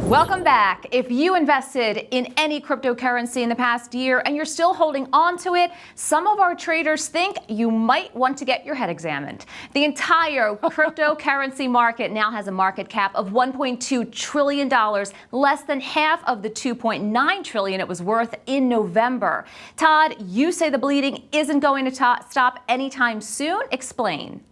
Welcome back. If you invested in any cryptocurrency in the past year and you're still holding on to it, some of our traders think you might want to get your head examined. The entire cryptocurrency market now has a market cap of $1.2 trillion, less than half of the $2.9 trillion it was worth in November. Todd, you say the bleeding isn't going to stop anytime soon. Explain.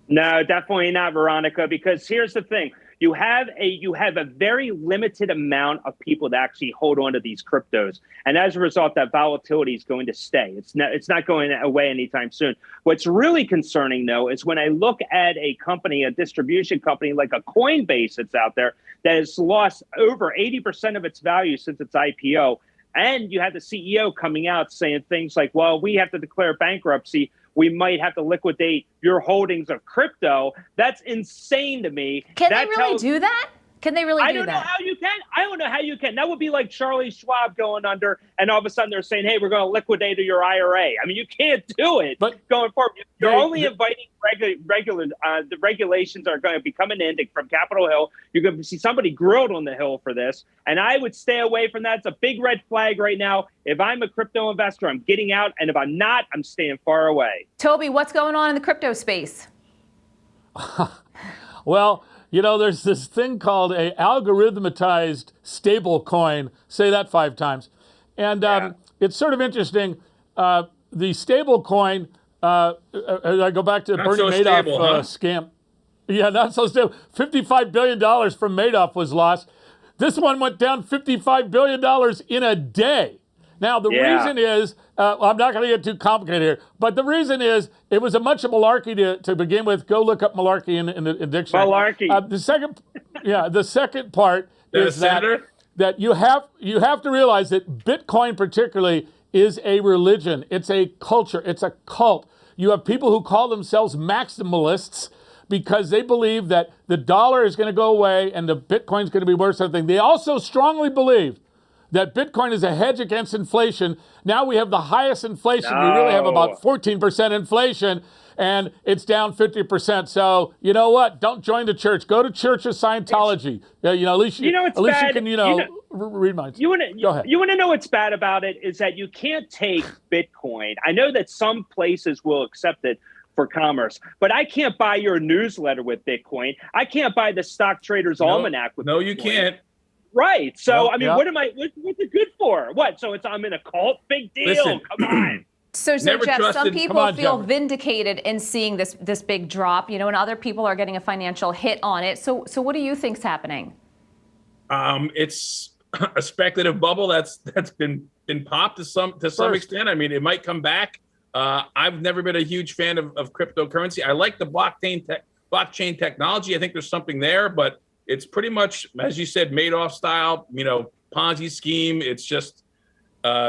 No, definitely not, Veronica, because here's the thing. You have a very limited amount of people that actually hold on to these cryptos. And as a result, that volatility is going to stay. It's not going away anytime soon. What's really concerning, though, is when I look at a company, a distribution company like a Coinbase that's out there that has lost over 80% of its value since its IPO. And you have the CEO coming out saying things like, well, we have to declare bankruptcy. We might have to liquidate your holdings of crypto. That's insane to me. Can they really do that? Can they really do that? I don't know how you can. I don't know how you can. That would be like Charlie Schwab going under, and all of a sudden they're saying, hey, we're going to liquidate your IRA. I mean, you can't do it going forward. You're only inviting the regulations are going to be coming in from Capitol Hill. You're going to see somebody grilled on the Hill for this, and I would stay away from that. It's a big red flag right now. If I'm a crypto investor, I'm getting out, and if I'm not, I'm staying far away. Toby, what's going on in the crypto space? Well, you know, there's this thing called a algorithmatized stable coin. Say that 5 times. And it's sort of interesting. The stable coin, I go back to the Bernie Madoff scam. Yeah, not so stable. $55 billion from Madoff was lost. This one went down $55 billion in a day. Now, the reason is, I'm not going to get too complicated here, but the reason is it was a bunch of malarkey to begin with. Go look up malarkey in the dictionary. Malarkey. The second part is that you have to realize that Bitcoin particularly is a religion. It's a culture. It's a cult. You have people who call themselves maximalists because they believe that the dollar is going to go away and the Bitcoin is going to be worth something. They also strongly believe that Bitcoin is a hedge against inflation. Now we have the highest inflation. We really have about 14% inflation, and it's down 50%. So you know what? Don't join the church. Go to Church of Scientology. At least you can read minds. Go ahead. You want to know what's bad about it is that you can't take Bitcoin. I know that some places will accept it for commerce, but I can't buy your newsletter with Bitcoin. I can't buy the Stock Traders Almanac with Bitcoin. No, you can't. Right. So, what's it good for? What? So I'm in a cult? Big deal. Listen, come on. So Jeff, some people feel vindicated in seeing this big drop, and other people are getting a financial hit on it. So what do you think's happening? It's a speculative bubble that's been popped to some extent. I mean, it might come back. I've never been a huge fan of cryptocurrency. I like the blockchain technology. I think there's something there, but it's pretty much, as you said, Madoff style, Ponzi scheme. It's just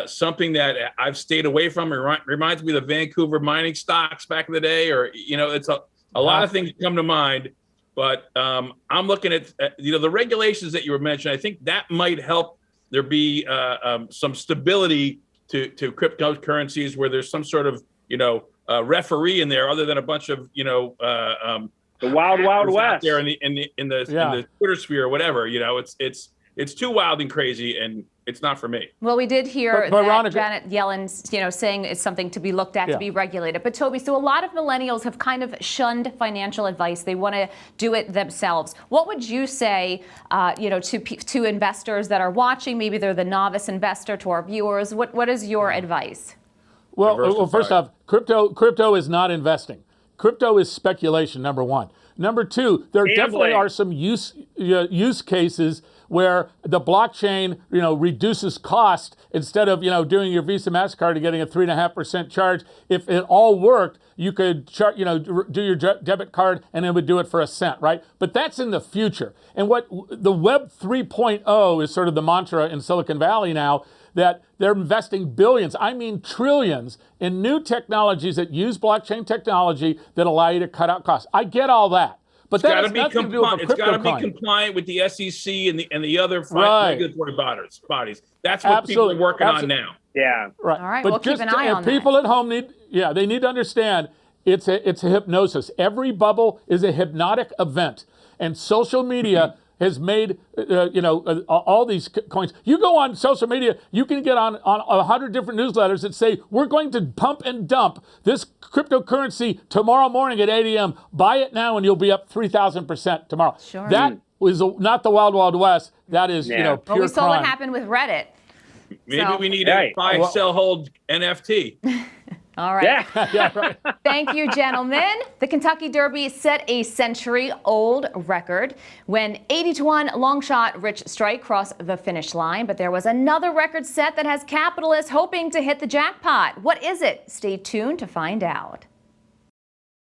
something that I've stayed away from. It reminds me of the Vancouver mining stocks back in the day, or, it's a lot of things come to mind. But I'm looking at, the regulations that you were mentioning. I think that might help there be some stability to cryptocurrencies where there's some sort of, referee in there other than a bunch of, the wild west there in the Twitter sphere or whatever. It's too wild and crazy, and it's not for me. Well, we did hear that Janet Yellen's, saying it's something to be looked at, to be regulated. But Toby, so a lot of millennials have kind of shunned financial advice. They want to do it themselves. What would you say, to investors that are watching? Maybe they're the novice investor. To our viewers, what is your advice? Well, first off, crypto is not investing. Crypto is speculation, number one. Number two, there definitely are some use cases where the blockchain, reduces cost instead of, doing your Visa, MasterCard and getting a 3.5% charge. If it all worked, you could, do your debit card and it would do it for $0.01, right? But that's in the future. And what the Web 3.0 is sort of the mantra in Silicon Valley now, that they're investing billions, I mean trillions, in new technologies that use blockchain technology that allow you to cut out costs. I get all that. But that has nothing to do with a crypto coin. It's got to be compliant with the SEC and the other regulatory bodies. That's what people are working on now. Yeah. Right. All right, but we'll keep an eye on that. People at home need to understand it's a hypnosis. Every bubble is a hypnotic event. And social media has made, all these coins. You go on social media, you can get on 100 different newsletters that say, we're going to pump and dump this cryptocurrency tomorrow morning at 8 a.m. Buy it now and you'll be up 3,000% tomorrow. Sure. That was not the Wild Wild West. That is, pure Well, we saw crime. what happened with Reddit. Maybe we need a buy, sell, hold NFT. All right. Yeah, right. Thank you, gentlemen. The Kentucky Derby set a century-old record when 80-1 long shot Rich Strike crossed the finish line. But there was another record set that has capitalists hoping to hit the jackpot. What is it? Stay tuned to find out.